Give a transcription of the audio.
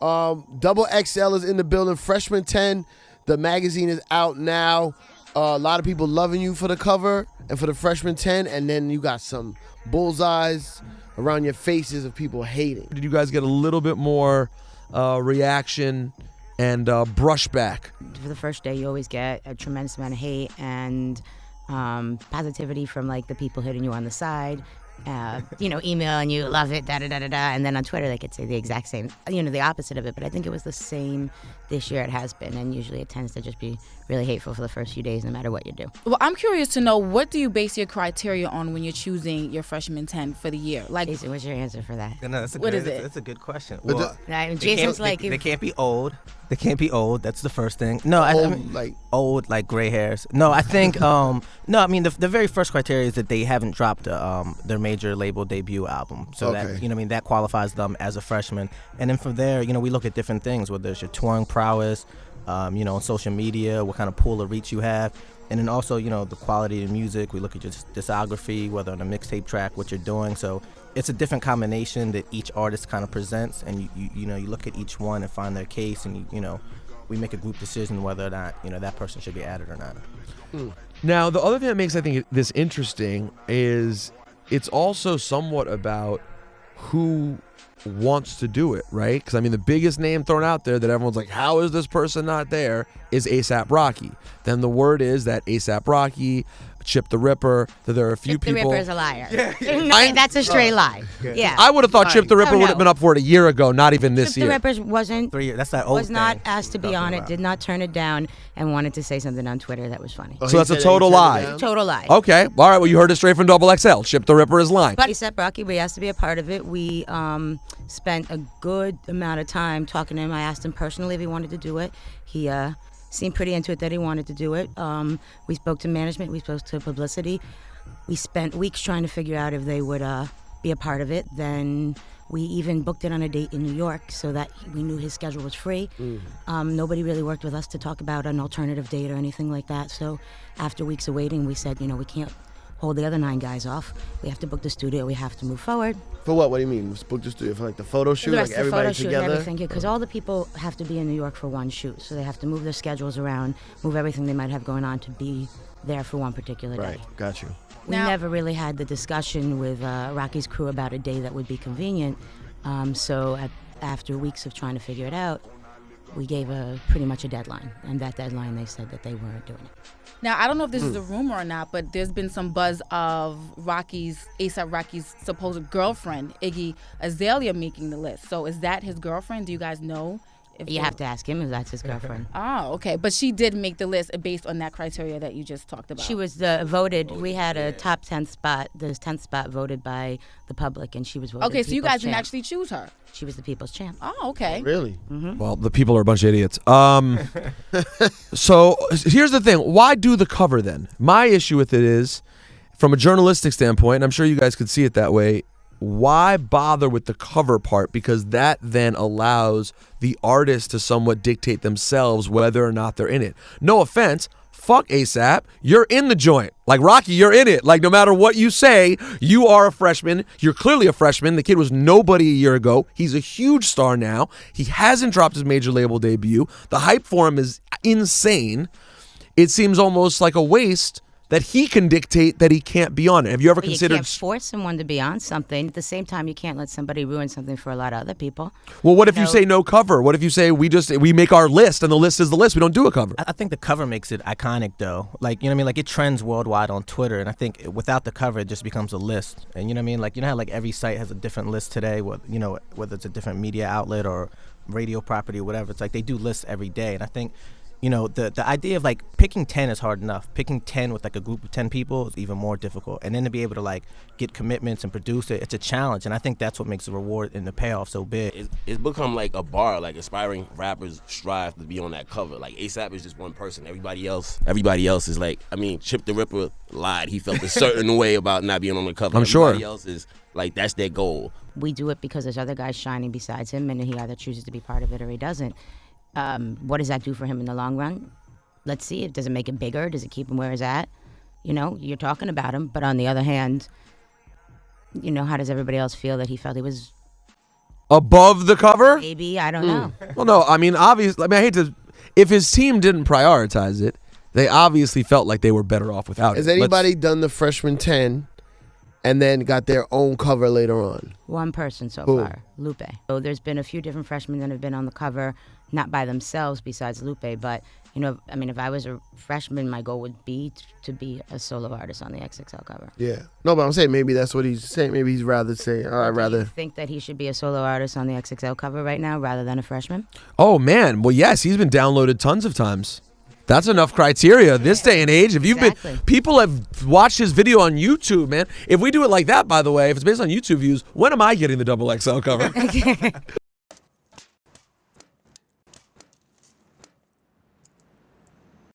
Double XL is in the building. Freshman 10, the magazine is out now. A lot of people loving you for the cover and for the Freshman 10, and then you got some bullseyes around your faces of people hating. Did you guys get a little bit more reaction and brushback? For the first day, you always get a tremendous amount of hate and positivity from like the people hitting you on the side. Emailing you, love it, da-da-da-da-da. And then on Twitter, they could say the exact same, the opposite of it. But I think it was the same this year. It has been. And usually it tends to just be really hateful for the first few days, no matter what you do. Well, I'm curious to know, what do you base your criteria on when you're choosing your freshman 10 for the year? Like, Jason, what's your answer for that? No, what is it? That's a good question. Well, Jason's like... They can't be old. They can't be old. That's the first thing. No, old, like gray hairs. No, I think, the very first criteria is that they haven't dropped their major label debut album. So that, that qualifies them as a freshman. And then from there, we look at different things, whether it's your touring prowess, on social media, what kind of pool of reach you have. And then also, the quality of music. We look at your discography, whether on a mixtape track, what you're doing. So it's a different combination that each artist kind of presents, and you look at each one and find their case, and we make a group decision whether or not that person should be added or not. Now, the other thing that makes I think this interesting is it's also somewhat about who wants to do it, right? Because the biggest name thrown out there that everyone's like, how is this person not there, is A$AP Rocky. Then the word is that A$AP Rocky, Chip the Ripper, that there are a few people. Chip the Ripper is a liar. No, that's a straight lie. Yeah. I would have thought Chip the Ripper would have been up for it a year ago, not even this year. Chip the Ripper wasn't. 3 years. That's that old was not thing asked to be on it, did not turn it down, and wanted to say something on Twitter that was funny. So that's a total lie. Total lie. Okay. All right. Well, you heard it straight from Double XL. Chip the Ripper is lying. But A$AP Rocky, we asked to be a part of it. We spent a good amount of time talking to him. I asked him personally if he wanted to do it. He seemed pretty into it that he wanted to do it. We spoke to management. We spoke to publicity. We spent weeks trying to figure out if they would be a part of it. Then we even booked it on a date in New York so that we knew his schedule was free. Nobody really worked with us to talk about an alternative date or anything like that. So after weeks of waiting, we said, we can't hold the other 9 guys off. We have to book the studio. We have to move forward. For what? What do you mean? Book the studio for like the photo shoot, the like everybody together? And everything, because all the people have to be in New York for one shoot, so they have to move their schedules around, move everything they might have going on to be there for one particular day. Right, got you. We never really had the discussion with Rocky's crew about a day that would be convenient. So after weeks of trying to figure it out, we gave pretty much a deadline, and that deadline they said that they weren't doing it. Now, I don't know if this is a rumor or not, but there's been some buzz of A$AP Rocky's supposed girlfriend, Iggy Azalea, making the list. So is that his girlfriend? Do you guys know? You have to ask him if that's his girlfriend. Oh, okay. But she did make the list based on that criteria that you just talked about. She was voted. We had a top 10 spot, the 10th spot voted by the public, and she was voted. Okay, so you guys didn't champ. actually choose her. She was the people's champ. Oh, okay. Really? Mm-hmm. Well, the people are a bunch of idiots. So here's the thing. Why do the cover then? My issue with it is, from a journalistic standpoint, and I'm sure you guys could see it that way, why bother with the cover part? Because that then allows the artist to somewhat dictate themselves whether or not they're in it. No offense, fuck A$AP. You're in the joint. Like Rocky, you're in it. Like no matter what you say, you are a freshman. You're clearly a freshman. The kid was nobody a year ago. He's a huge star now. He hasn't dropped his major label debut. The hype for him is insane. It seems almost like a waste that he can dictate that he can't be on it. Have you ever considered... You can't force someone to be on something. At the same time, you can't let somebody ruin something for a lot of other people. Well, what if you say no cover? What if you say we make our list and the list is the list? We don't do a cover. I think the cover makes it iconic, though. Like, you know what I mean? Like, it trends worldwide on Twitter, and I think without the cover, it just becomes a list. And you know what I mean? Like, you know how like every site has a different list today, whether it's a different media outlet or radio property or whatever. It's like they do lists every day, and I think... the idea of like picking 10 is hard enough. Picking 10 with like a group of 10 people is even more difficult. And then to be able to like get commitments and produce it, it's a challenge. And I think that's what makes the reward and the payoff so big. It's become like a bar. Like aspiring rappers strive to be on that cover. Like A$AP is just one person. Everybody else is like, Chip the Ripper lied. He felt a certain way about not being on the cover. Everybody else is like, that's their goal. We do it because there's other guys shining besides him, and he either chooses to be part of it or he doesn't. What does that do for him in the long run? Let's see. Does it make it bigger? Does it keep him where he's at? You're talking about him, but on the other hand, how does everybody else feel that he felt he was Above the cover? Maybe, I don't know. Well, no, I mean, obviously, I hate to. If his team didn't prioritize it, they obviously felt like they were better off without it. Has anybody done the freshman 10 and then got their own cover later on? One person so Who? far, Lupe. So there's been a few different freshmen that have been on the cover, not by themselves besides Lupe, but, you know, I mean, if I was a freshman, my goal would be to be a solo artist on the XXL cover. Yeah. No, but I'm saying maybe that's what he's saying. Maybe he's rather saying, I'd rather. Do you think that he should be a solo artist on the XXL cover right now rather than a freshman? Oh, man. Well, yes, he's been downloaded tons of times. That's enough criteria this day and age. If you've been, people have watched his video on YouTube, man. If we do it like that, by the way, if it's based on YouTube views, when am I getting the XXL cover?